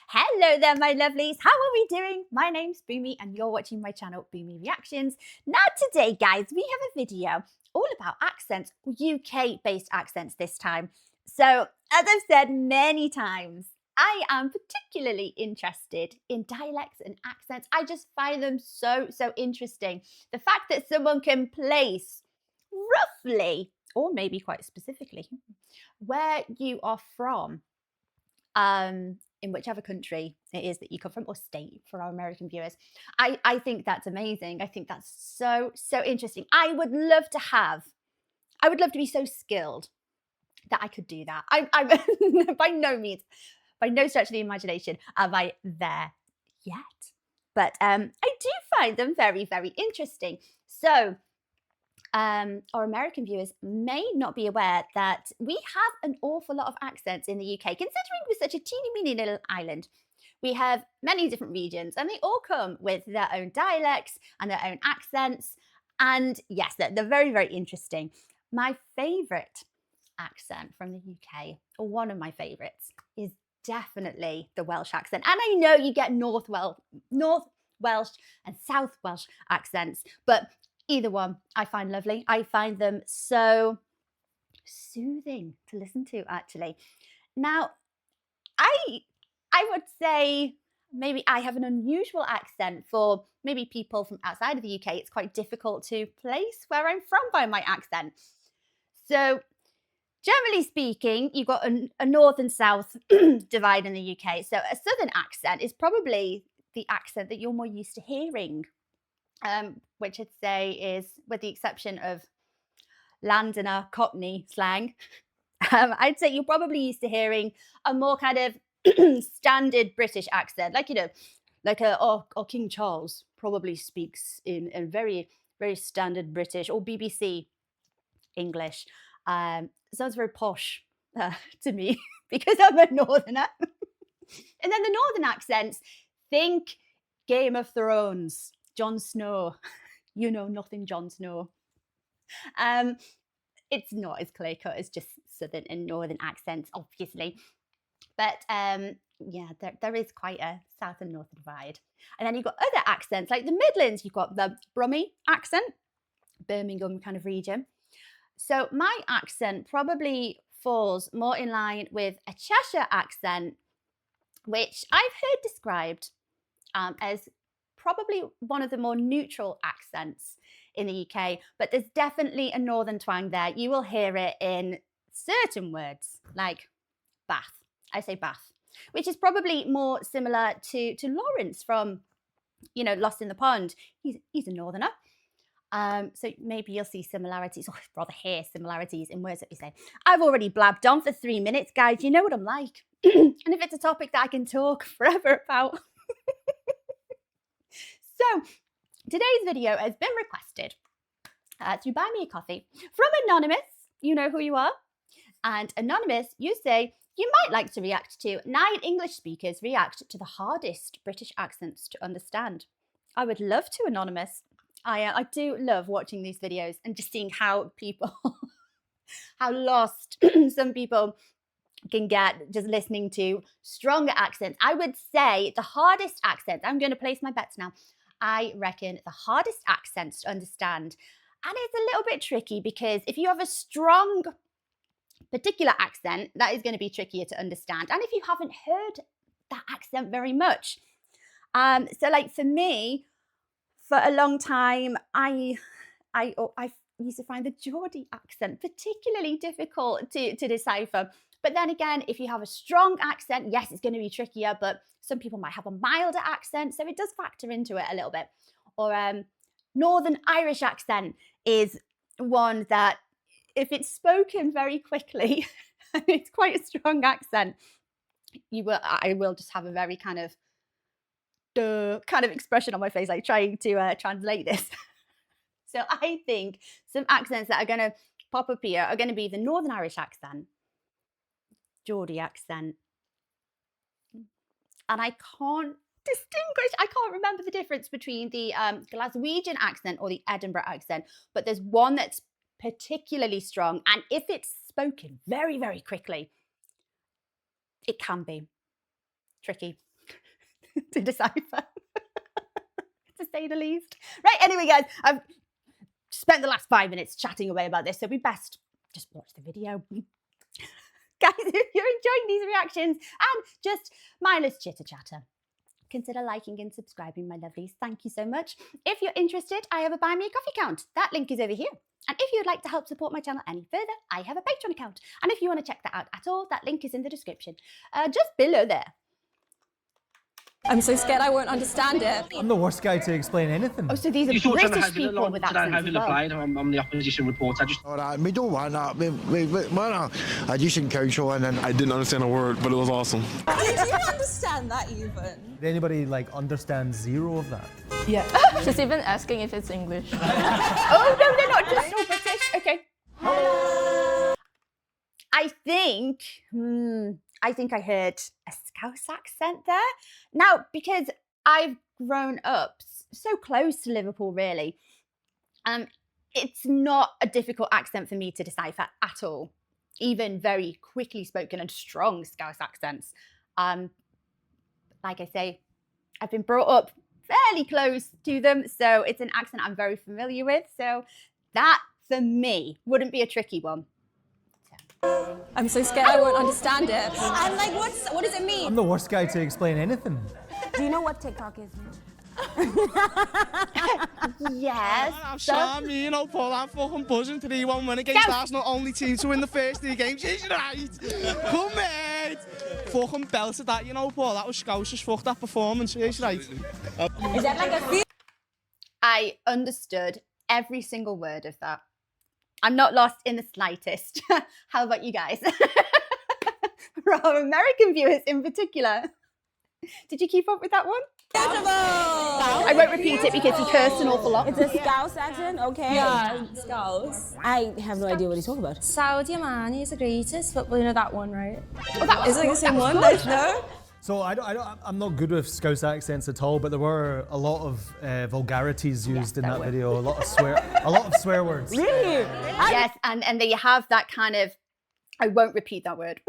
Hello there, my lovelies. How are we doing? My name's Boomy and you're watching my channel, Boomy Reactions. Now today, guys, we have a video all about accents, UK-based accents this time. So, as I've said many times, I am particularly interested in dialects and accents. I just find them so interesting. The fact that someone can place roughly, or maybe quite specifically, where you are from in whichever country it is that you come from, or state for our American viewers. I think that's amazing. I think that's so interesting. I would love to be so skilled that I could do that. I'm by no means, by no stretch of the imagination, am I there yet. But I do find them very interesting. So our American viewers may not be aware that we have an awful lot of accents in the UK, considering we're such a teeny weeny little island. We have many different regions and they all come with their own dialects and their own accents. And yes, they're very interesting. My favourite accent from the UK, or one of my favourites, is definitely the Welsh accent. And I know you get North Welsh and South Welsh accents, but either one I find lovely. I find them so soothing to listen to, actually. Now, I would say maybe I have an unusual accent for maybe people from outside of the UK. It's quite difficult to place where I'm from by my accent. So, generally speaking, you've got a north and south divide in the UK. So, a southern accent is probably the accent that you're more used to hearing. Which I'd say is, with the exception of Londoner Cockney slang, I'd say you're probably used to hearing a more kind of standard British accent, like or King Charles probably speaks in a very standard British or BBC English. Sounds very posh to me because I'm a northerner. And then the northern accents, think Game of Thrones. Jon Snow, you know nothing, Jon Snow. It's not as clear cut as just southern and northern accents, obviously, but yeah, there is quite a south and north divide. And then you've got other accents like the Midlands. You've got the Brummie accent, Birmingham kind of region. So my accent probably falls more in line with a Cheshire accent, which I've heard described as probably one of the more neutral accents in the UK, but there's definitely a northern twang there. You will hear it in certain words like bath. I say bath, which is probably more similar to Lawrence from, Lost in the Pond. He's a northerner. So maybe you'll see similarities, or rather hear similarities in words that we say. I've already blabbed on for 3 minutes, guys. You know what I'm like. And if it's a topic that I can talk forever about. So, today's video has been requested through Buy Me a Coffee from Anonymous. You know who you are. And Anonymous, you say you might like to react to 9 English speakers react to the hardest British accents to understand. I would love to, Anonymous. I do love watching these videos and just seeing how people, how lost some people can get just listening to stronger accents. I would say the hardest accents, I'm going to place my bets now. I reckon the hardest accents to understand, and it's a little bit tricky because if you have a strong particular accent, that is going to be trickier to understand. And if you haven't heard that accent very much. So like for me, for a long time, I used to find the Geordie accent particularly difficult to decipher. But then again, if you have a strong accent, yes, it's going to be trickier, but some people might have a milder accent, so it does factor into it a little bit. Or Northern Irish accent is one that, if it's spoken very quickly, and it's quite a strong accent, I will just have a very kind of expression on my face, like trying to translate this. So I think some accents that are going to pop up here are going to be the Northern Irish accent, Geordie accent, and I can't remember the difference between the Glaswegian accent or the Edinburgh accent, but there's one that's particularly strong, and if it's spoken very quickly, it can be tricky to decipher, to say the least. Right, anyway, guys, I've spent the last 5 minutes chatting away about this, so we best just watch the video. Guys, if you're enjoying these reactions and just mindless chitter-chatter, consider liking and subscribing, my lovelies. Thank you so much. If you're interested, I have a Buy Me a Coffee account. That link is over here. And if you'd like to help support my channel any further, I have a Patreon account. And if you want to check that out at all, that link is in the description, just below there. I'm so scared I won't understand it. I'm the worst guy to explain anything. Oh, so these are British people with accents as well. I'm the opposition reporter. All right, we don't want that. We're a decent council, and then I didn't understand a word, but it was awesome. Did you understand that even? Did anybody like understand zero of that? Yeah. She's even asking if it's English. Oh, no, they're not just all British. Okay. I think I heard a Scouse accent there. Now, because I've grown up so close to Liverpool, really, it's not a difficult accent for me to decipher at all. Even very quickly spoken and strong Scouse accents. Like I say, I've been brought up fairly close to them, so it's an accent I'm very familiar with. So that, for me, wouldn't be a tricky one. I'm so scared I won't understand it. I'm like, what does it mean? I'm the worst guy to explain anything. Do you know what TikTok is? Yes. I'm sorry, Paul, I'm fucking buzzing 3-1 win against Arsenal, only team to win the first 3 games. She's right. Come mate. Fucking belted that, Paul. That was Scouse's fuck that performance. She's right. Is that like a I understood every single word of that. I'm not lost in the slightest. How about you guys? For our American viewers in particular. Did you keep up with that one? I won't repeat it because he cursed an awful lot. It's a Scouse accent, okay? Yeah, Scouse. I have no idea what he's talking about. Saudi man, he's the greatest, but you know that one, right? Oh, that was Is it the same one? No? So I'm not good with Scouse accents at all, but there were a lot of vulgarities used in that video. A lot of swear words. Really? Yes, and then you have that kind of, I won't repeat that word,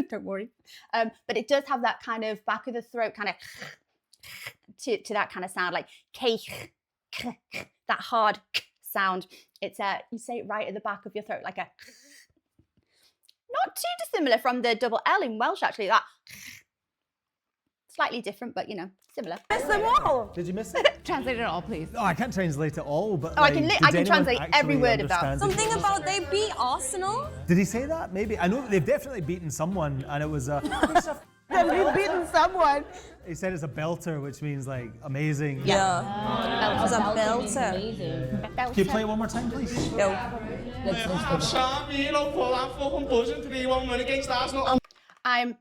don't worry. But it does have that kind of back of the throat kind of to that kind of sound, like that hard sound. It's you say it right at the back of your throat, like a, not too dissimilar from the double L in Welsh actually, that. Slightly different, but similar. Miss them all. Did you miss it? Translate it all, please. No, I can't translate it all, but I can translate every word of that. Something about they beat Arsenal? Did he say that? Maybe. I know they've definitely beaten someone, and it was a. They've beaten someone. He said it's a belter, which means like amazing. Yeah. It was a belter. Can you play it one more time, please? No. I'm sorry, Paul, I'm fucking buzzing 3-1 win against Arsenal. I'm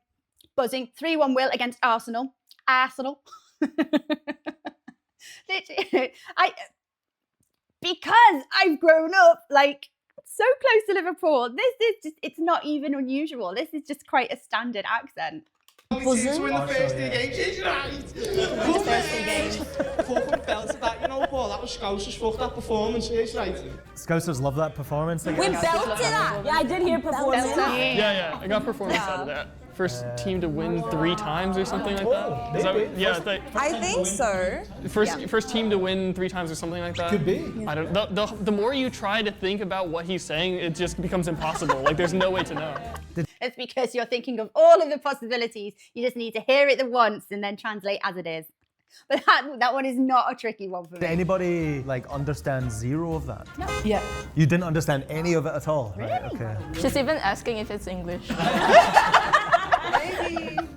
buzzing 3-1 will against Arsenal. Arsenal. Literally, because I've grown up like so close to Liverpool, this is just, it's not even unusual. This is just quite a standard accent. Only team to win the first 3 games. She's right. The first 3 games. Fucking belted that, Paul. That was Scouse's fuck that performance. She's right. Scousers love that performance. We belted that. Yeah, I did hear performance. Yeah, I got performance out of that. First team to win 3 times or something like that. Is that yeah, it's like, I think so. First team to win 3 times or something like that. Could be. I don't. The more you try to think about what he's saying, it just becomes impossible. Like there's no way to know. It's because you're thinking of all of the possibilities. You just need to hear it once and then translate as it is. But that one is not a tricky one for me. Did anybody like understand zero of that? No. Yeah. You didn't understand any of it at all? Really? Right, okay. She's even asking if it's English.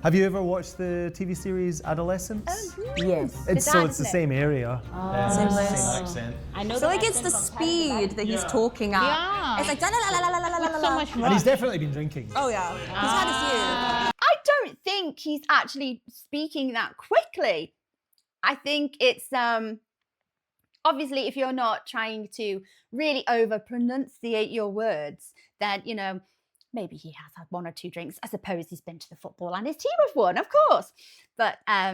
Have you ever watched the TV series Adolescence? Yes. It's the same area. Same place. Same accent. I know. So like it's the speed that he's talking at. Yeah. It's like la la la la la la la la. So much And he's definitely been drinking. Oh yeah. He's had a few. I don't think he's actually speaking that quickly. I think it's obviously if you're not trying to really over pronunciate your words, then maybe he has had 1 or 2 drinks. I suppose he's been to the football and his team have won, of course. But yeah,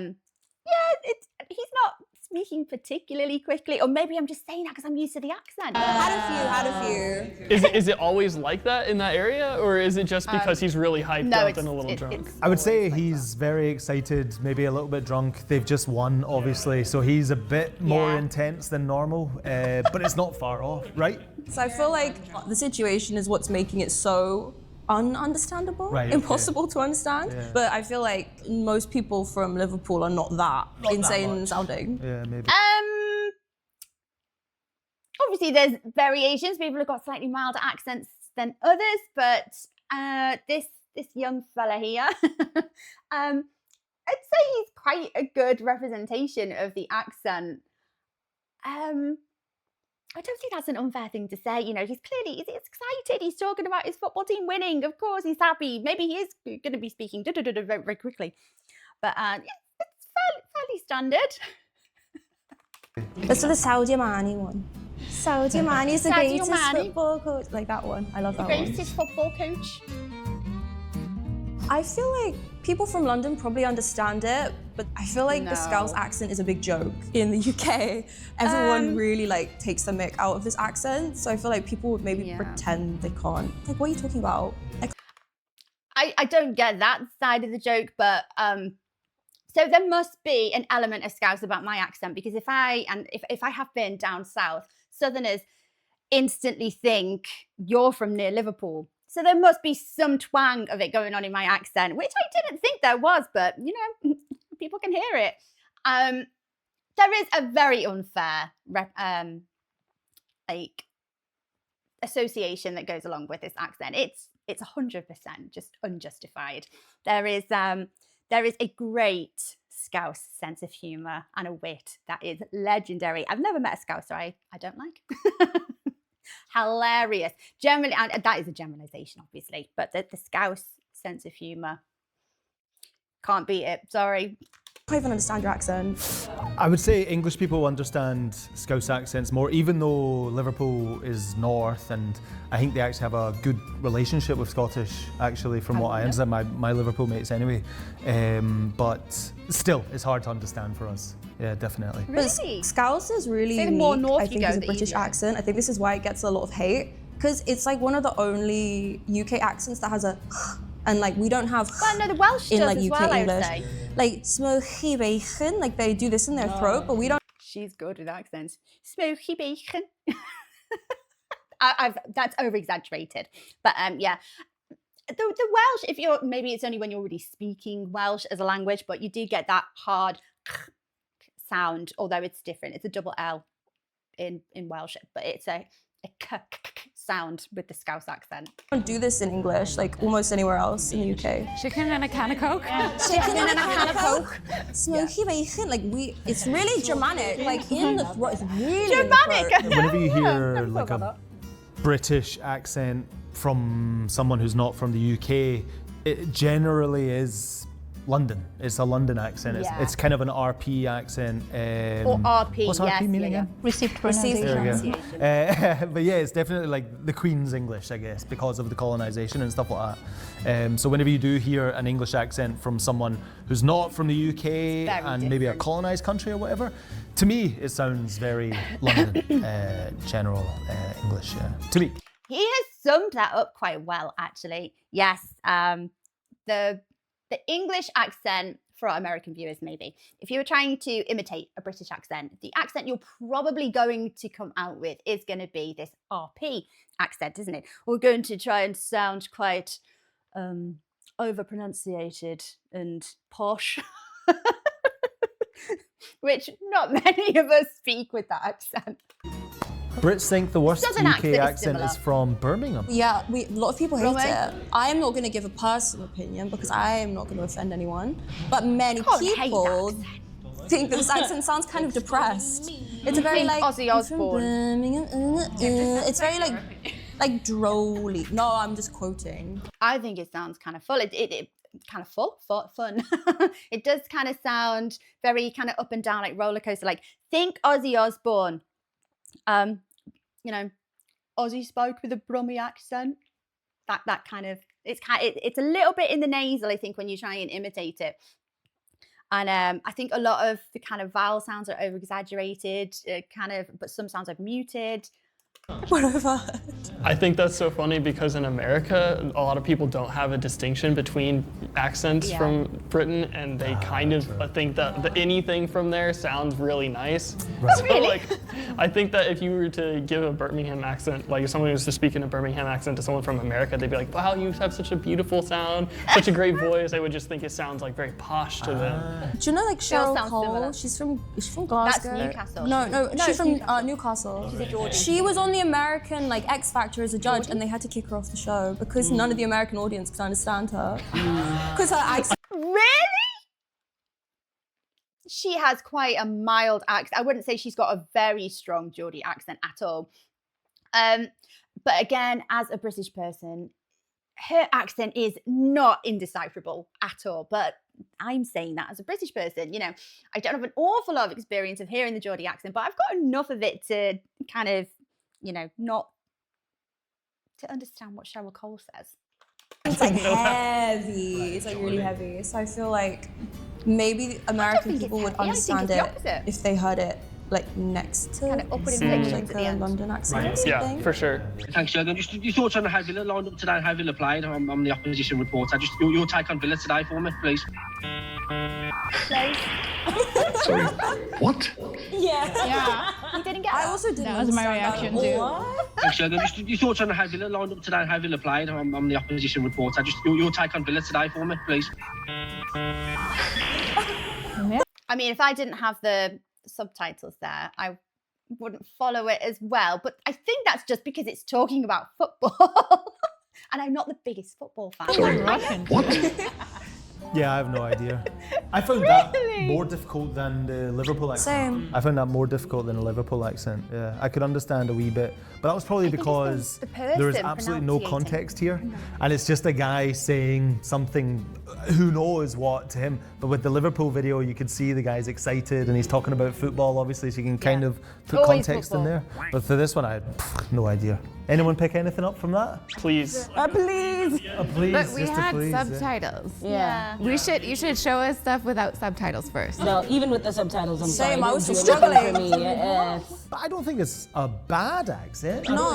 he's not speaking particularly quickly, or maybe I'm just saying that because I'm used to the accent. Had a few. Is it always like that in that area, or is it just because he's really hyped up and a little drunk? I would say he's very excited, maybe a little bit drunk. They've just won, obviously, so he's a bit more intense than normal, but it's not far off, right? So I feel like the situation is what's making it so ununderstandable, Right, okay. impossible to understand. Yeah. But I feel like most people from Liverpool are not that insane sounding. Yeah, maybe. Obviously, there's variations. People have got slightly milder accents than others, but this young fella here, I'd say he's quite a good representation of the accent. I don't think that's an unfair thing to say. You know, he's excited. He's talking about his football team winning. Of course, he's happy. Maybe he is going to be speaking very, very quickly. But it's fairly standard. Let's do the Saudi Mani one. Saudi Mani is the Sadio greatest Mane. football coach. Like that one. I love that one. Greatest football coach. I feel like people from London probably understand it, but I feel like the Scouse accent is a big joke in the UK. Everyone really like takes the mick out of this accent, so I feel like people would maybe pretend they can't. Like, what are you talking about? Like, I don't get that side of the joke, but so there must be an element of Scouse about my accent, because if I have been down south, Southerners instantly think you're from near Liverpool. So there must be some twang of it going on in my accent, which I didn't think there was, but you know, people can hear it. There is a very unfair like association that goes along with this accent. It's 100% just unjustified. There is a great Scouse sense of humour and a wit that is legendary. I've never met a Scouser I don't like. Hilarious. Generally, and that is a generalisation, obviously, but the Scouse sense of humour, can't beat it. Sorry. I can't even understand your accent. I would say English people understand Scouse accents more, even though Liverpool is north, and I think they actually have a good relationship with Scottish, actually, from what I understand, my Liverpool mates anyway. But still, it's hard to understand for us. Yeah, definitely. Really? Scouse is really the unique, more north I you think, go, as a the British easier. accent. I think this is why it gets a lot of hate, because it's like one of the only UK accents that has a and like we don't have Well, no, the Welsh in does like as UK well, I would English. say. Like smoky bacon, like they do this in their throat, but we don't. She's good with accents. Smoky bacon. That's over exaggerated, but yeah. The Welsh, if you're maybe it's only when you're already speaking Welsh as a language, but you do get that hard sound, although it's different. It's a double L in Welsh, but it's a sound with the Scouse accent. We don't do this in English, like almost anywhere else in the UK. Chicken and a can of Coke. Chicken and a can of Coke. Smoky bacon, like it's really Germanic, like in the throat, it's really Germanic. in the throat. Whenever you hear like a British accent from someone who's not from the UK, it generally is London. It's a London accent. It's kind of an RP accent. Or RP, what's yes, RP meaning yeah, again? Received There pronunciation. we go. But yeah, it's definitely like the Queen's English, I guess, because of the colonisation and stuff like that. So whenever you do hear an English accent from someone who's not from the UK and maybe a colonised country or whatever, to me it sounds very London general English. To me. He has summed that up quite well, actually. Yes, the English accent for our American viewers, maybe. If you were trying to imitate a British accent, the accent you're probably going to come out with is going to be this RP accent, isn't it? We're going to try and sound quite over-pronunciated and posh, which not many of us speak with that accent. Brits think the worst Southern UK accent is accent similar. is from Birmingham. Yeah, a lot of people hate Really? it. I am not going to give a personal opinion because I am not going to offend anyone. But many Can't hate that people accent. think that this accent sounds kind of depressed. It's a very think like Ozzy "I'm from Osbourne." Birmingham, it's very like drolly. No, I'm just quoting. I think it sounds kind of full. It kind of fun. It does kind of sound very kind of up and down, like roller coaster. Like think Ozzy Osbourne. You know, Ozzy spoke with a Brummy accent. That kind of it's a little bit in the nasal, I think, when you try and imitate it. And I think a lot of the kind of vowel sounds are over exaggerated, but some sounds are muted. Whatever. I think that's so funny because in America, a lot of people don't have a distinction between accents from Britain, and they kind of think that anything from there sounds really nice. Right. So, Really? like, I think that if you were to give a Birmingham accent, like if someone was to speak in a Birmingham accent to someone from America, they'd be like, wow, you have such a beautiful sound, such a great voice. I would just think it sounds like very posh to them. Do you know like all Cheryl sound Cole? similar. She's from Glasgow. Newcastle. No, she's it's from Newcastle. Newcastle. She's a Geordie. She was on the American like X Factor as a judge, and they had to kick her off the show because none of the American audience could understand her. Because her accent. Really? She has quite a mild accent. I wouldn't say she's got a very strong Geordie accent at all. But again, as a British person, her accent is not indecipherable at all. But I'm saying that as a British person, you know, I don't have an awful lot of experience of hearing the Geordie accent, but I've got enough of it to kind of, you know, not to understand what Cheryl Cole says. It's like heavy. It's like really heavy. So I feel like maybe American think people it's would heavy. I think understand it's the it opposite. if they heard it like next to Kind of upward inflections like at the a end. London accent or Yeah, something. for sure. Thanks, Jürgen. Just your thoughts on how Villa lined up today, how Villa played. I'm the opposition reporter. Just your take on Villa today for me, please. Sorry, what? Yeah. You didn't get I that? also didn't That was my understand that. reaction too. What? Thanks, Jürgen. Just your thoughts on how Villa lined up today, how Villa played. I'm the opposition reporter. Just your take on Villa today for me, please. I mean, if I didn't have the subtitles there, I wouldn't follow it as well. But I think that's just because it's talking about football. And I'm not the biggest football fan. Sorry, what? Yeah, I have no idea. I found that more difficult than the Liverpool accent. Same. I found that more difficult than the Liverpool accent. Yeah, I could understand a wee bit, but that was probably think it's because the person there is absolutely no pronunciating. context here, and it's just a guy saying something, who knows what to him. But with the Liverpool video, you could see the guy's excited and he's talking about football, obviously, so you can kind of put Always context football. in there. But for this one, I had no idea. Anyone pick anything up from that? Please. Please. Please, But we just a had please, yeah. subtitles. Yeah. You should show us stuff without subtitles first. No, even with the subtitles, I'm Same, sorry. I was It just didn't do anything struggling. for me. Yeah. But I don't think it's a bad accent. No.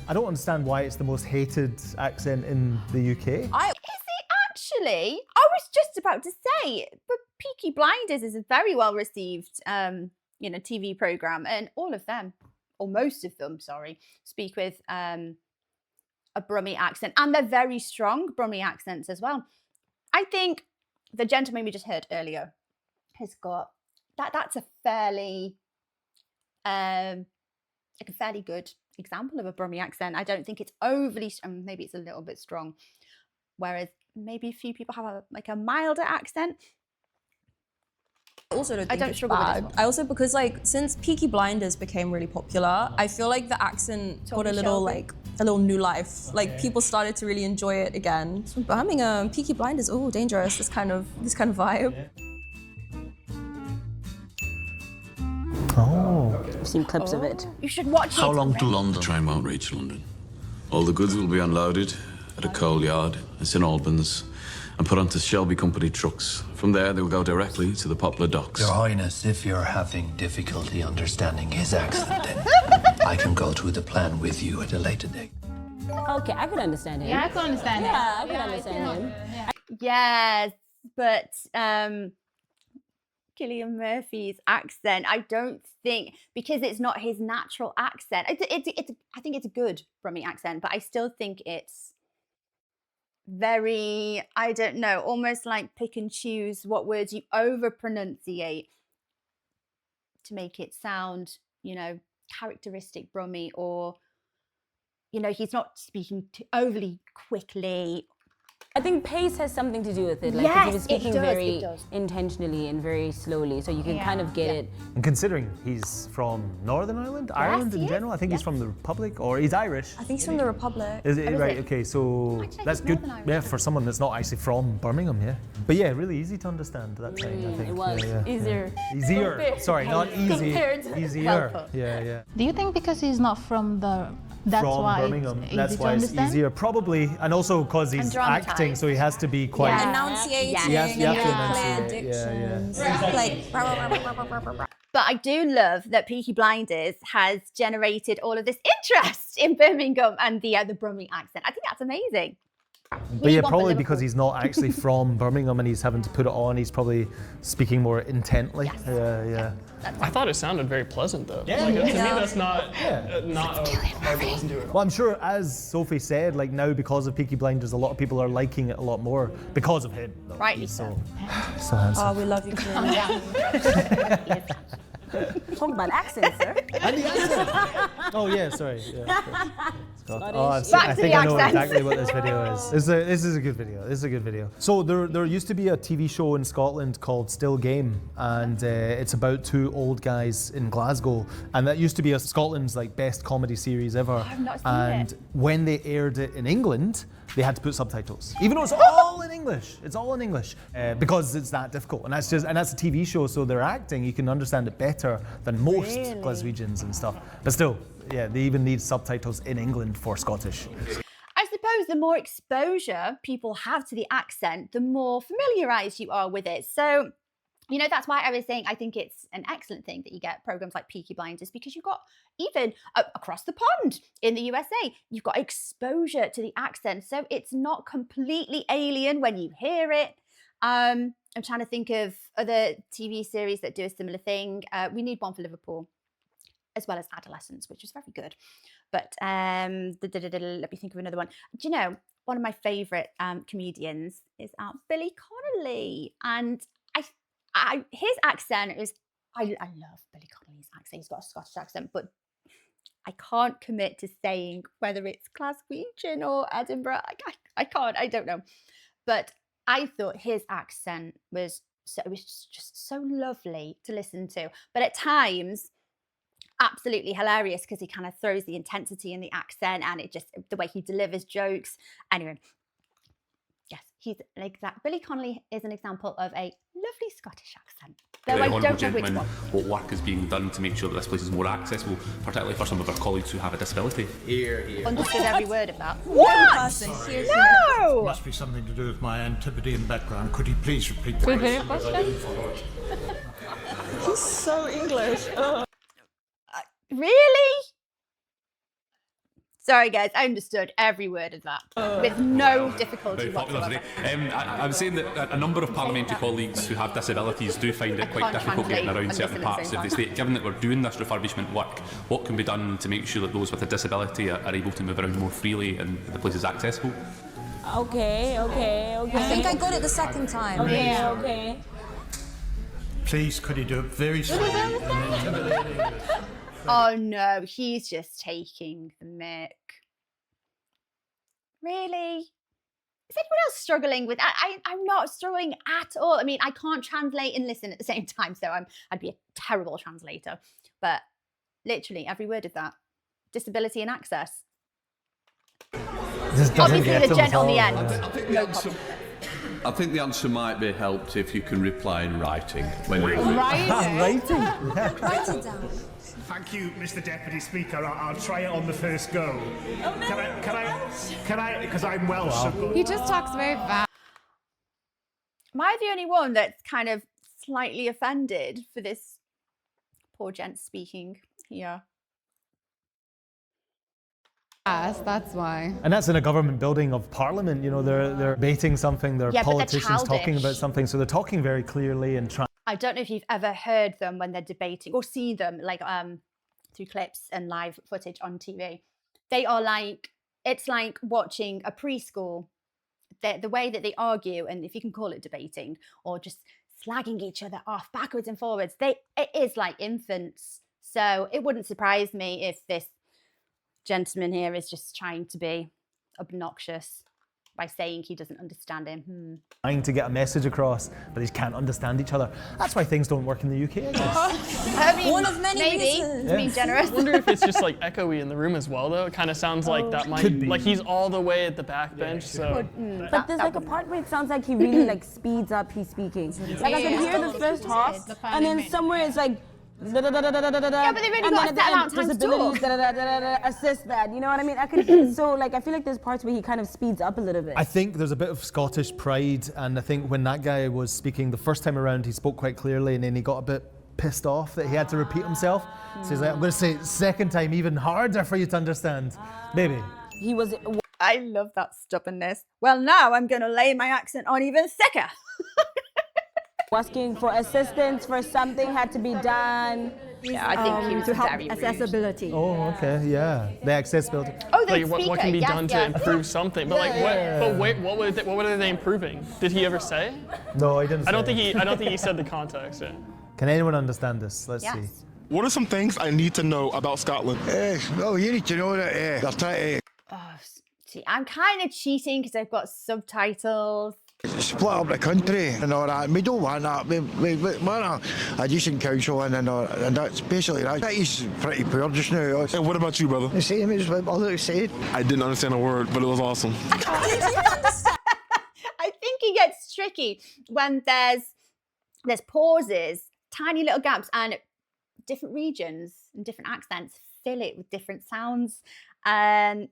I don't understand why it's the most hated accent in the UK. Is it actually? I was just about to say, but Peaky Blinders is a very well received, TV program, and all of them, or most of them, sorry, speak with a Brummie accent, and they're very strong Brummie accents as well. I think the gentleman we just heard earlier has got that. That's a fairly, like a fairly good example of a Brummie accent. I don't think it's overly, maybe it's a little bit strong, whereas maybe a few people have a milder accent. I also don't think don't it's struggle with this bad. one. I also, because like since Peaky Blinders became really popular, I feel like the accent got a Tony little Shelby. like a little new life. Like people started to really enjoy it again. It's from Birmingham, Peaky Blinders, oh dangerous, this kind of vibe. Oh. I've seen clips of it. You should watch it. How long to London? The train won't reach London. All the goods will be unloaded at a coal yard in St Albans and put onto Shelby Company trucks. From there, they will go directly to the Poplar Docks. Your Highness, if you're having difficulty understanding his accent, then I can go through the plan with you at a later date. Okay, I could understand him. Yeah, I can understand Yeah, I could understand him. Yes, but Cillian Murphy's accent, I don't think, because it's not his natural accent. I think it's a good Brummie accent, but I still think it's very, I don't know, almost like pick and choose what words you over pronunciate to make it sound, characteristic Brummie, or, he's not speaking too overly quickly. I think pace has something to do with it. Like, 'cause Yes, he was it speaking does, very it does. intentionally and very slowly, so you can kind of get it. And considering he's from Northern Ireland, Ireland in he is. general, I think he's from the Republic, or he's Irish. I think he's from the Republic. Is it is right? it? Okay, so Actually, that's he's good. Northern Irish. Yeah, for someone that's not actually from Birmingham, yeah. But yeah, really easy to understand that time, I think. it was. Yeah. Easier. Easier. Sorry, not easy. Compared to Easier. Belfast. Yeah. Do you think because he's not from that's from why Birmingham, it's easy that's to why it's understand? easier, probably, and also because he's dramatized. acting, so he has to be quite. Enunciating, You have to clear enunciate. dictions. Like, But I do love that Peaky Blinders has generated all of this interest in Birmingham and the Brummie accent. I think that's amazing. But yeah, probably because he's not actually from Birmingham and he's having to put it on, he's probably speaking more intently. Yes. Yeah. I thought it sounded very pleasant though. Yeah, like, yeah. To me, that's not hard to listen to it. Well, I'm sure, as Sophie said, like now because of Peaky Blinders, a lot of people are liking it a lot more because of him. Though. Rightly He's so. So handsome. oh, we love you, Queen. Talk about accents, sir. And the accent. Oh yeah, sorry. Yeah. Oh, I Back to think the I know accents. exactly what this video is. This is a good video. This is a good video. So there used to be a TV show in Scotland called Still Game, and it's about two old guys in Glasgow, and that used to be Scotland's like best comedy series ever. I've not seen and it. when they aired it in England, they had to put subtitles, even though it's all in English. It's all in English because it's that difficult, and that's a TV show, so their acting you can understand it better than most Glaswegians and stuff. But still, yeah, they even need subtitles in England for Scottish. I suppose the more exposure people have to the accent, the more familiarised you are with it. So, you know, that's why I was saying I think it's an excellent thing that you get programs like Peaky Blinders, because you've got even across the pond in the USA, you've got exposure to the accent. So it's not completely alien when you hear it. I'm trying to think of other TV series that do a similar thing. We Need One for Liverpool, as well as Adolescence, which was very good. But let me think of another one. Do you know, one of my favourite comedians is Billy Connolly, and his accent is, I love Billy Connolly's accent. He's got a Scottish accent, but I can't commit to saying whether it's Glaswegian or Edinburgh. I can't, I don't know. But I thought his accent was just so lovely to listen to. But at times, absolutely hilarious because he kind of throws the intensity in the accent and the way he delivers jokes. Anyway, yes, Billy Connolly is an example of a lovely Scottish accent. Though I don't know which one. What work is being done to make sure that this place is more accessible, particularly for some of our colleagues who have a disability? Here. Understood every word of that. What? No! Must be something to do with my Antipodean background. Could you please repeat the question? He's so English. Really? Sorry guys, I understood every word of that with no difficulty whatsoever. I'm saying that a number of parliamentary colleagues who have disabilities do find it quite difficult getting around certain parts of the state. Given that we're doing this refurbishment work, what can be done to make sure that those with a disability are able to move around more freely and the place is accessible? Okay. I think I got it the second time. Okay. Please, could you do it very slowly and intimidating? Oh no, he's just taking the mick. Really? Is anyone else struggling with I'm not struggling at all. I mean, I can't translate and listen at the same time, so I'd be a terrible translator. But literally every word of that. Disability and access. Obviously the gent on the end. I think the answer might be helped if you can reply in writing. Writing? Write it down. Thank you, Mr. Deputy Speaker. I'll try it on the first go. Can I? Because I'm Welsh. Wow. He just talks very fast. Am I the only one that's kind of slightly offended for this poor gent speaking here? Yes, that's why. And that's in a government building of Parliament. You know, they're debating something. They're politicians talking about something, so they're talking very clearly and trying. I don't know if you've ever heard them when they're debating or seen them like through clips and live footage on TV. They are like, it's like watching a preschool. The way that they argue, and if you can call it debating or just slagging each other off backwards and forwards, it is like infants. So it wouldn't surprise me if this gentleman here is just trying to be obnoxious by saying he doesn't understand him. Trying to get a message across, but they can't understand each other. That's why things don't work in the UK, I guess. I mean, one of many reasons. To be generous. I wonder if it's just like echoey in the room as well, though. It kind of sounds like that might be. Like he's all the way at the back bench, so. But there's like a part where it sounds like he really like speeds up his speaking. Like I can hear the first half, and then somewhere it's like Yeah, but they've only got a set amount of time to talk. Assist that, you know what I mean? I could, so like I feel like there's parts where he kind of speeds up a little bit. I think there's a bit of Scottish pride, and I think when that guy was speaking the first time around, he spoke quite clearly, and then he got a bit pissed off that he had to repeat himself. So he's like, I'm going to say it second time even harder for you to understand. Maybe. He was... I love that stubbornness. Well, now I'm going to lay my accent on even thicker. Asking for assistance for something had to be done. Yeah, I think he was to help very rude. accessibility. Oh, okay, yeah. The accessibility. Oh, like what can be done to improve something? But like, what were they improving? Did he ever say? No, he didn't. I don't think he said the context. Yeah. Can anyone understand this? Let's see. What are some things I need to know about Scotland? Well, you need to know that they're trying to See, I'm kind of cheating because I've got subtitles. split up the country and all that. We don't want that. We're a decent council and that's basically that. He's pretty poor just now. And what about you, brother? The same as what others said. I didn't understand a word, but it was awesome. I think it gets tricky when there's pauses, tiny little gaps, and different regions and different accents fill it with different sounds. And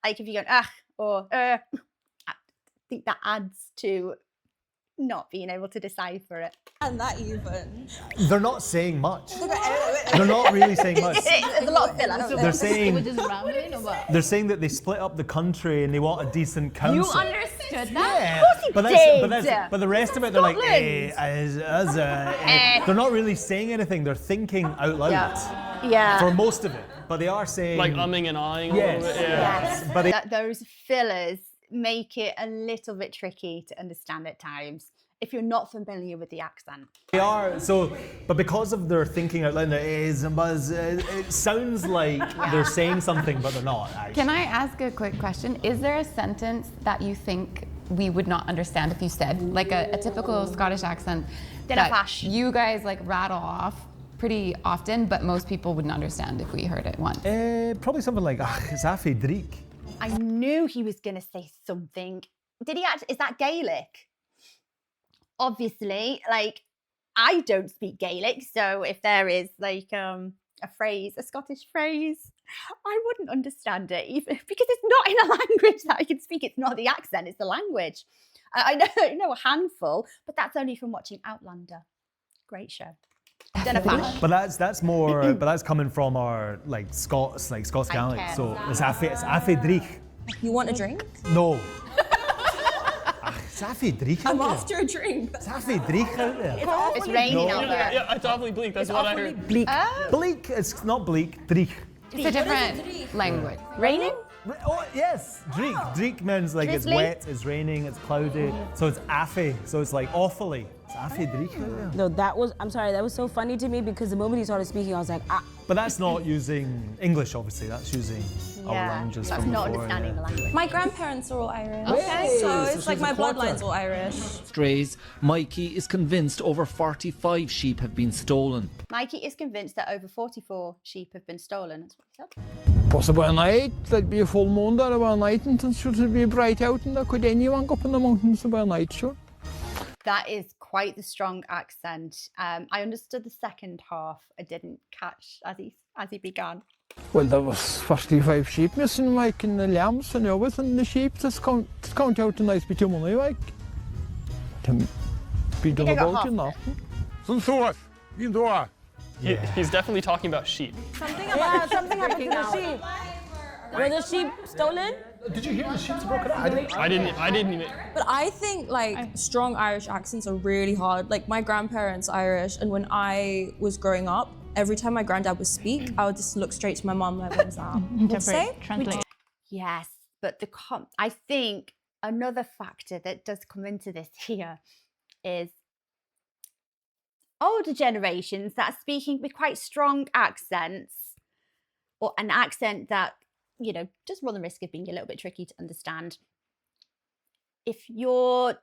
like if you're going or I think that adds to not being able to decipher it. And that even. They're not saying much. They're not really saying much. There's a lot of filler. They're saying They're saying that they split up the country and they want a decent council. You understood that? Yeah, Of course he did. but the rest of it, they're like, they're not really saying anything. They're thinking out loud. Yeah. For most of it, but they are saying Like umming and ahhing a yes, little bit. Yeah. yes. But that those fillers make it a little bit tricky to understand at times if you're not familiar with the accent. they are so, but because of their thinking out loud, it sounds like they're saying something, but they're not. Actually. Can I ask a quick question? Is there a sentence that you think we would not understand if you said, like a typical Scottish accent that you guys like rattle off pretty often, but most people wouldn't understand if we heard it once? Probably something like, it's Afi Dreek. I knew he was going to say something. Did he actually? Is that Gaelic? Obviously, like, I don't speak Gaelic, so if there is like a phrase, a Scottish phrase, I wouldn't understand it, even because it's not in a language that I can speak. It's not the accent, it's the language. I know a handful, but that's only from watching Outlander. Great show. But that's more. But that's coming from our like Scots Gaelic. So it's Afi Dreek. You want a drink? No. It's Afi Dreek. I'm after a drink. It's Afi Dreek out there. It's raining out there. Yeah, it's awfully bleak. That's what I heard. Bleak. Bleak. It's not bleak. Dreek. It's a different language. Raining? Oh yes, Dreek. Dreek means like Drizzly? it's wet, it's raining, it's cloudy. So it's Afi. So it's like awfully. It's Afi Dreek out there. No, I'm sorry, that was so funny to me because the moment he started speaking, I was like, But that's not using English, obviously. That's using our languages that's from not before. understanding the language. My grandparents are all Irish. Okay. So So it's like she's my a quarter. bloodline's all Irish. Strays, Mikey is convinced over 45 sheep have been stolen. Mikey is convinced that over 44 sheep have been stolen. That's what he said. Possible at night, there'd be a full moon there about night, and it should be bright out, and there could anyone go up in the mountains about night, sure. That is quite the strong accent. I understood the second half. I didn't catch as he began. Well, there was 45 sheep missing, like, in the lambs and everything, the sheep, just count out a nice bit of money, like. To be done about it, nothing. Some sort, you know. He's definitely talking about sheep. something happened to the sheep. Were the sheep stolen? Did you hear the sheep's broken up? I didn't even. But I think like strong Irish accents are really hard. Like my grandparents are Irish, and when I was growing up, every time my granddad would speak, I would just look straight to my mum like, what was that? What'd say? Yes, but I think another factor that does come into this here is older generations that are speaking with quite strong accents, or an accent that, you know, does run the risk of being a little bit tricky to understand. If you're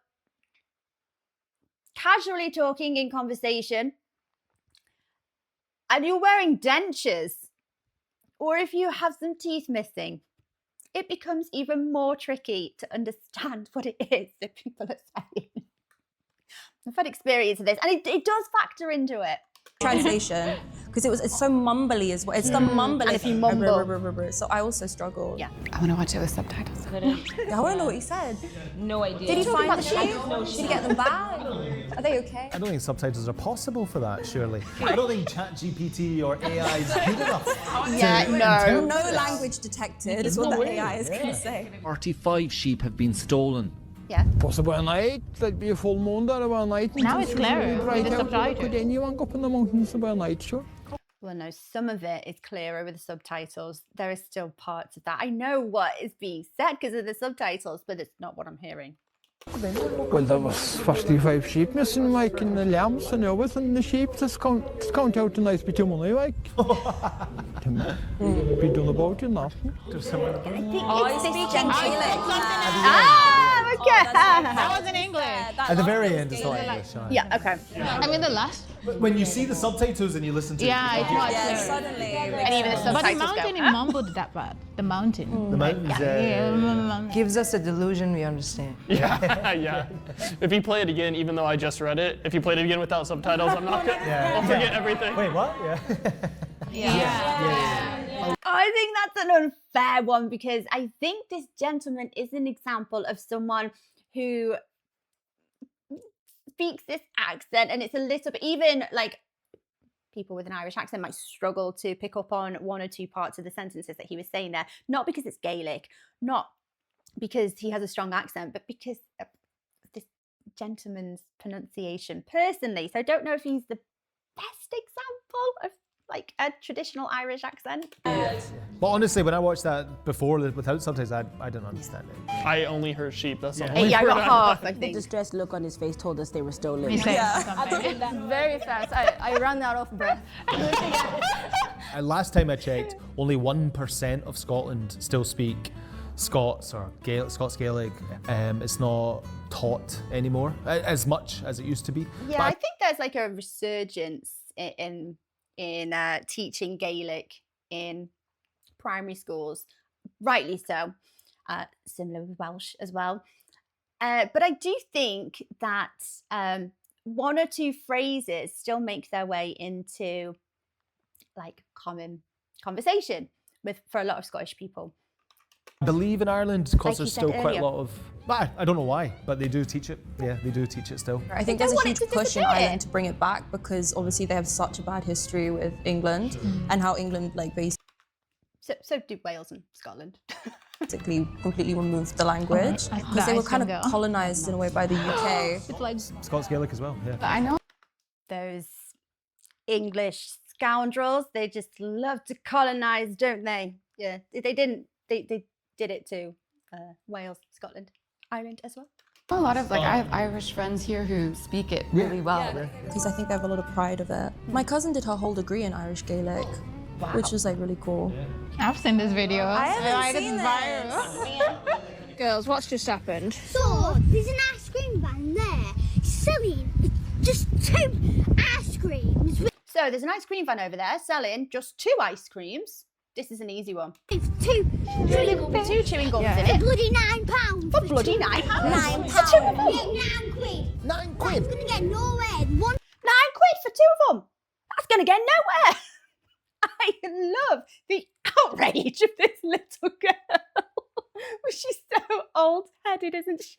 casually talking in conversation and you're wearing dentures, or if you have some teeth missing, it becomes even more tricky to understand what it is that people are saying. I've had experience of this, and it does factor into it. Translation. because it's so mumbly as well. It's the mumbly. And if you mumble. So I also struggled. Yeah. I want to watch it with subtitles. I want to know what he said. No idea. Did he find the sheep? Did he get them back? Are they okay? I don't think subtitles are possible for that, surely. I don't think ChatGPT or AI is good enough. No language detected is what the AI is going to say. 45 sheep have been stolen. Yeah. Possible night, there'd be a full moon there about night. Now it's clearer with the subtitles. Could anyone go up in the mountains about night, sure? Well, no, some of it is clearer with the subtitles. There are still parts of that. I know what is being said because of the subtitles, but it's not what I'm hearing. Well, there was 45 sheep missing, like, in the lambs and everything. The sheep just count out a nice bit of money, like. Be done about it, nothing. It's this Gaelic. Okay. That was in English. At the very end, it's not English. Yeah, okay. I mean the last. When you see the subtitles and you listen to it, It's not clear. Suddenly. And even the subtitles But the mountain, he mumbled that part. The mountain. the mountains, Gives us a delusion we understand. Yeah. If you play it again, even though I just read it, if you played it again without subtitles, I'm not gonna. I'll forget everything. Wait, what? Yeah. I think that's an unfair one because I think this gentleman is an example of someone who speaks this accent, and it's a little bit, even like people with an Irish accent might struggle to pick up on one or two parts of the sentences that he was saying there, not because it's Gaelic, not because he has a strong accent, but because of this gentleman's pronunciation personally. So I don't know if he's the best example of like a traditional Irish accent. But honestly, when I watched that before without subtitles, I didn't understand it. I only heard sheep. That's all. Yeah, I got half, I The think. distressed look on his face told us they were stolen. Very fast. I ran out of breath. Last time I checked, only 1% of Scotland still speak Scots or Scots Gaelic. It's not taught anymore as much as it used to be. Yeah, I think there's like a resurgence in teaching Gaelic in primary schools, rightly so. Similar with Welsh as well. But I do think that one or two phrases still make their way into like common conversation for a lot of Scottish people. I believe in Ireland, because Like you there's said still quite earlier. a lot of. I don't know why, but they do teach it. Yeah, they do teach it still. I think there's a huge push in Ireland to bring it back because obviously they have such a bad history with England and how England like So do Wales and Scotland. basically completely removed the language because they were kind of colonized in a way by the UK. It's like Scots Gaelic as well, yeah. I know. Those English scoundrels, they just love to colonize, don't they? Yeah, they didn't. They did it to Wales, Scotland, Ireland as well. A lot of I have Irish friends here who speak it really well. Because I think they have a lot of pride of it. My cousin did her whole degree in Irish Gaelic, which was like really cool. I've seen this video. I haven't seen viral. Girls, what's just happened? So, there's an ice cream van there selling just 2 ice creams. So there's an ice cream van over there selling just 2 ice creams. This is an easy one. With 2 chewing gums in For it. bloody £9. For bloody £9. £9. For 2 of them. Yeah, £9. 9 That's gonna get nowhere. £1. £9 for 2 of them. That's gonna get nowhere. I love the outrage of this little girl. She's so old-headed, isn't she?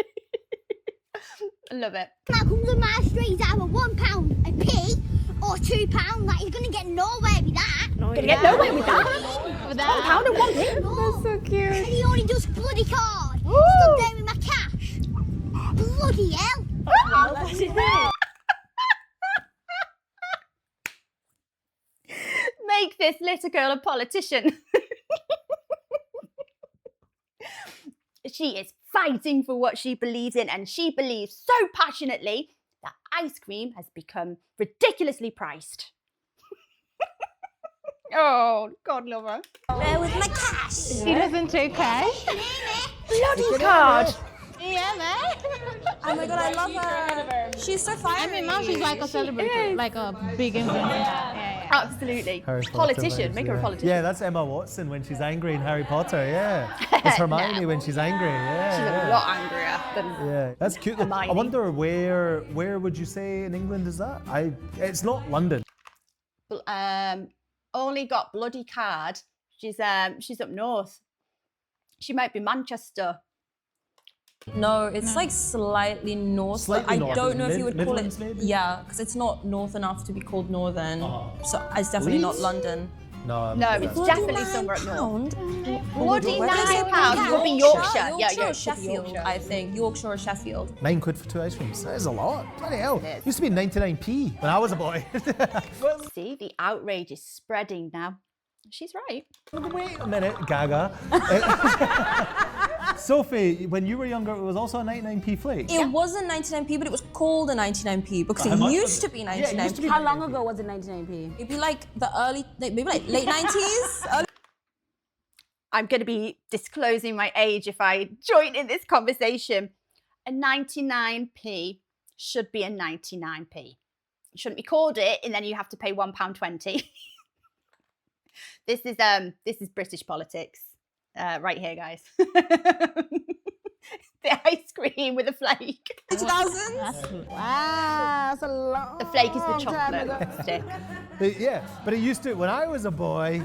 I love it. That comes on my street either £1 a pea or £2. Like, he's gonna get nowhere with that. Gonna get nowhere with that. With that. £1 and 1 pea. No. That's so cute. And he only does bloody card. Stood there with my cash. Bloody hell. Make this little girl a politician. She is fighting for what she believes in, and she believes so passionately that ice cream has become ridiculously priced. Oh, God love her. Where was my cash? He doesn't take cash. Bloody card. Yeah, man. Oh my god, I love her. She's so fiery. I mean, now she's like a celebrity, like a big influencer. Yeah. Absolutely. Harry Potter Politician. vibes, Make her a yeah. politician. Yeah, that's Emma Watson when she's angry in Harry Potter, yeah. It's Hermione when she's angry, yeah. She's yeah. a lot angrier than Yeah, that's cute. though. I Hermione. wonder where would you say in England is that? It's not London. Well, only got bloody card. She's up north. She might be Manchester. No, it's like slightly north. Slightly north. I don't know if you would call it. Midlands, maybe? Yeah, because it's not north enough to be called northern. So it's definitely not Leeds? London. No, No, it's definitely somewhere up north. Bloody Where did I say £9 would be Yorkshire. Yorkshire Yeah, or Sheffield, I think. Yorkshire or Sheffield. £9 for 2 ice creams. That is a lot. Bloody hell. It used to be 99p when I was a boy. See, the outrage is spreading now. She's right. Wait a minute, Gaga. Sophie, when you were younger, it was also a 99p flake. It wasn't 99p, but it was called a 99p because it used to be 99p. How long ago was it 99p? It'd be like the maybe like late 90s. I'm going to be disclosing my age if I join in this conversation. A 99p should be a 99p. You shouldn't be called it, and then you have to pay £1.20. This is British politics, right here, guys. The ice cream with a flake. 2000s? Wow, that's a long. The flake is the chocolate stick. Yeah, but it used to, when I was a boy,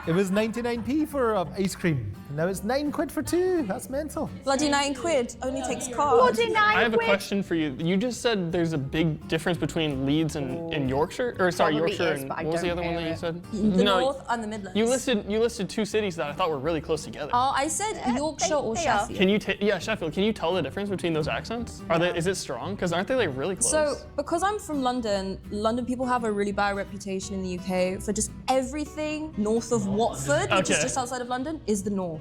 it was 99p for ice cream. Now it's £9 for 2. That's mental. Bloody £9 only takes cards. Bloody £9. I have a question for you. You just said there's a big difference between Leeds and Yorkshire, or sorry, Probably Yorkshire is, and but I what was the don't other one know that you it. said? The North and the Midlands. You listed 2 cities that I thought were really close together. Oh, I said Yorkshire or Sheffield. Can you Sheffield? Can you tell the difference between those accents? Is it strong? Because aren't they like really close? So, because I'm from London, London people have a really bad reputation in the UK for just everything north of Watford, which is just outside of London, is the north.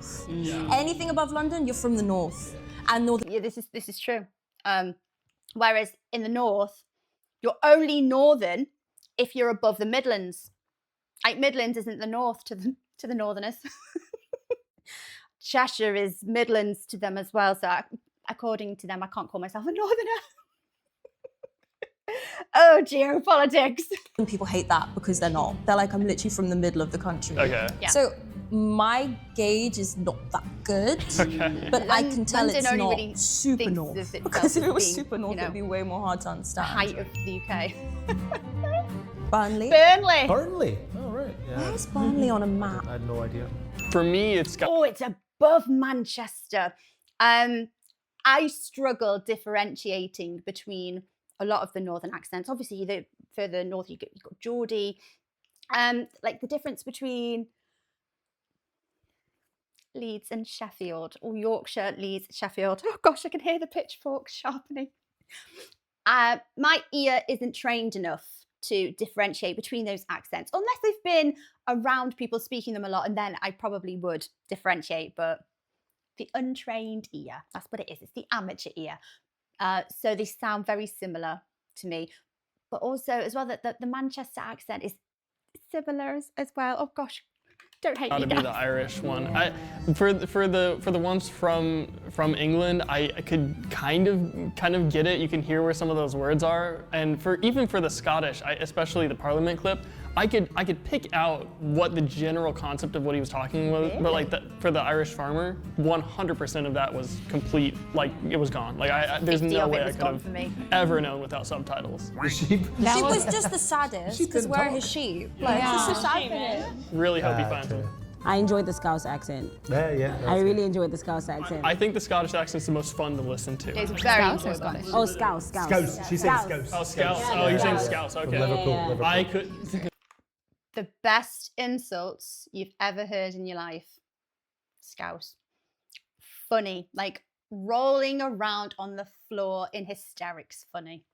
Anything above London, you're from the north. And northern. Yeah, this is true. Whereas in the north, you're only northern if you're above the Midlands. Like Midlands isn't the north to the northerners. Cheshire is Midlands to them as well. So according to them, I can't call myself a northerner. Oh, geopolitics. And people hate that because they're not. They're like, I'm literally from the middle of the country. Okay. Yeah. So my gauge is not that good, but I can tell London it's only not really super thinks north. of itself Because if it as was being, super north, you know, it'd be way more hard to the understand. height of the UK. Burnley. Burnley. Burnley? Oh, right. Yeah. Where's Burnley on a map? I had no idea. For me, it's got. Oh, it's above Manchester. I struggle differentiating between a lot of the northern accents. Obviously, the further north you've got Geordie. Like the difference between Leeds and Sheffield, or Yorkshire, Leeds, Sheffield. Oh gosh, I can hear the pitchforks sharpening. My ear isn't trained enough to differentiate between those accents, unless they've been around people speaking them a lot, and then I probably would differentiate, but the untrained ear, that's what it is. It's the amateur ear. So they sound very similar to me. But also as well that the Manchester accent is similar as well. Oh gosh, don't hate me. To be the Irish one. For the ones from England, I could kind of get it. You can hear where some of those words are, and even for the Scottish, especially the Parliament clip, I could pick out what the general concept of what he was talking about. Really? But like for the Irish farmer, 100% of that was complete. Like it was gone. Like there's no way I could have ever known without subtitles. The sheep. Sheep was just the saddest because where are his sheep? Like Yeah. it's so sad for him. Really hope he finds him. I enjoyed the Scouse accent. Yeah. I really enjoyed the Scouse accent. I think the Scottish accent's the most fun to listen to. It's very enjoyable. Oh, Scouse. Scouse. She said Scouse. Oh, Scouse. Oh, you're saying Scouse. Okay. Liverpool. I could. The best insults you've ever heard in your life. Scouse. Funny. Like rolling around on the floor in hysterics. Funny.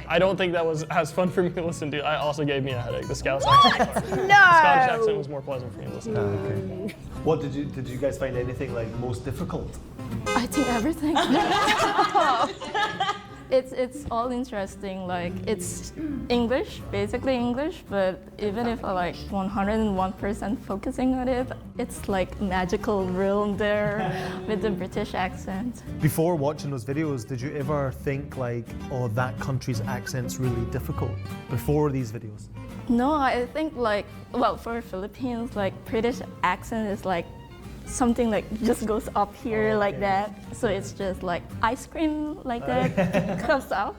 I don't think that was as fun for me to listen to. I also gave me a headache. The Scouse accent. No! The Scottish accent was more pleasant for me to listen to. Okay. What did you guys find anything like most difficult? I think everything. It's all interesting. Like it's English, basically English, but even if I like 101% focusing on it, it's like magical realm there with the British accent. Before watching those videos, did you ever think like, oh, that country's accent's really difficult? Before these videos? No, I think like, well, for Philippines, like British accent is like something like just goes up here like that. So it's just like ice cream like that comes out.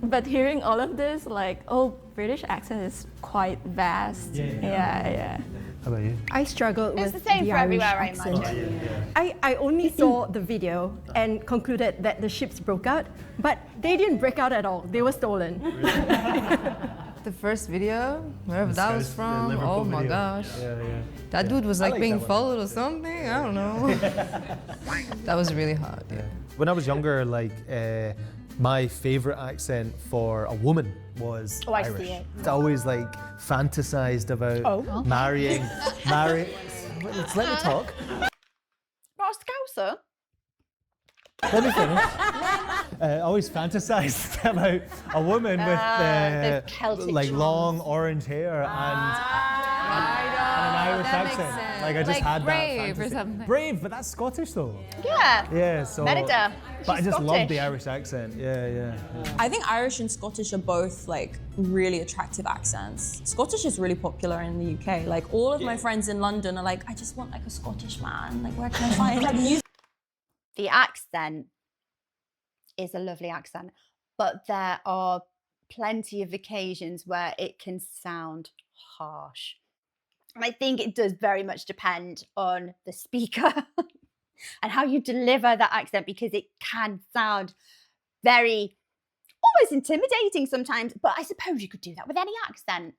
But hearing all of this, like, oh, British accent is quite vast. Yeah. How about you? I struggled with the same the for Irish everywhere, I accent. imagine. I only saw the video and concluded that the ships broke out, but they didn't break out at all. They were stolen. The first video, wherever that was from, oh my gosh. That dude was like being followed or something, I don't know. That was really hard, When I was younger, like, my favorite accent for a woman was Irish. see it. I always like fantasized about marrying. Let's let me talk. Not a Scouser. Let me finish. I always fantasized about a woman with Celtic like charms. long orange hair and an Irish accent. Like I just Like had Brave that or fantasy. something. Brave, but that's Scottish though. Yeah. Yeah, so. Merida. But I She's just love Scottish. the Irish accent. Yeah. I think Irish and Scottish are both like really attractive accents. Scottish is really popular in the UK. Like all of my friends in London are like, I just want like a Scottish man. Like where can I find like music? The accent is a lovely accent, but there are plenty of occasions where it can sound harsh. And I think it does very much depend on the speaker and how you deliver that accent, because it can sound very, almost intimidating sometimes, but I suppose you could do that with any accent.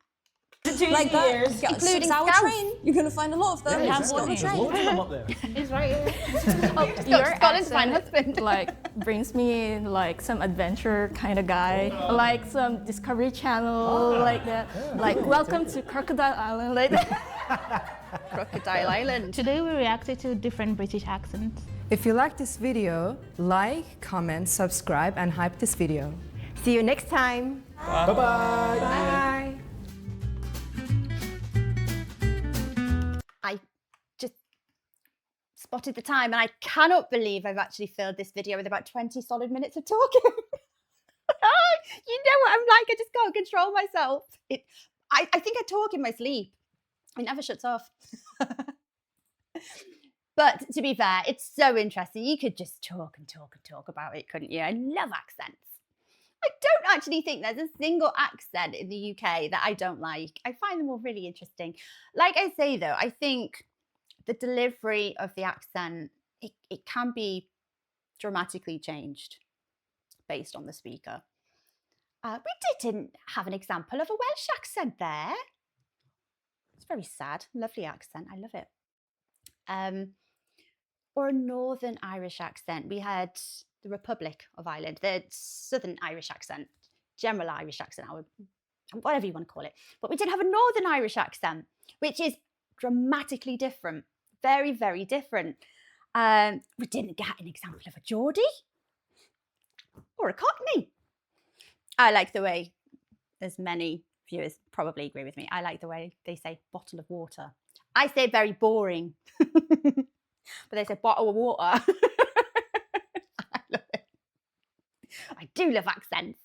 Like that, including Sour Scouse. Train. You're gonna find a lot of them. Yeah, Just go on the there's train. loads of them up there. It's right here. Your Scotland's my accent, husband. like, brings me like some adventure kind of guy, like some Discovery Channel, like that. Like, welcome to Crocodile Island, like that. Crocodile Island. Today we reacted to different British accents. If you like this video, like, comment, subscribe, and hype this video. See you next time. Bye-bye. Bye. I just spotted the time and I cannot believe I've actually filled this video with about 20 solid minutes of talking. You know what I'm like, I just can't control myself. I think I talk in my sleep. It never shuts off. But to be fair, it's so interesting. You could just talk and talk and talk about it, couldn't you? I love accents. I don't actually think there's a single accent in the UK that I don't like. I find them all really interesting. Like I say though, I think the delivery of the accent, it can be dramatically changed based on the speaker. We didn't have an example of a Welsh accent there. It's very sad. Lovely accent. I love it. Or a Northern Irish accent. We had the Republic of Ireland, the Southern Irish accent, general Irish accent, whatever you want to call it. But we did have a Northern Irish accent, which is dramatically different. Very, very different. We didn't get an example of a Geordie or a Cockney. I like the way, as many viewers probably agree with me, I like the way they say bottle of water. I say very boring, but they say bottle of water. I love it. I do love accents.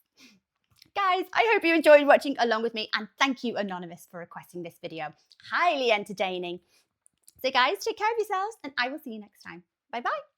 Guys, I hope you enjoyed watching along with me, and thank you, Anonymous, for requesting this video. Highly entertaining. So guys, take care of yourselves, and I will see you next time. Bye-bye.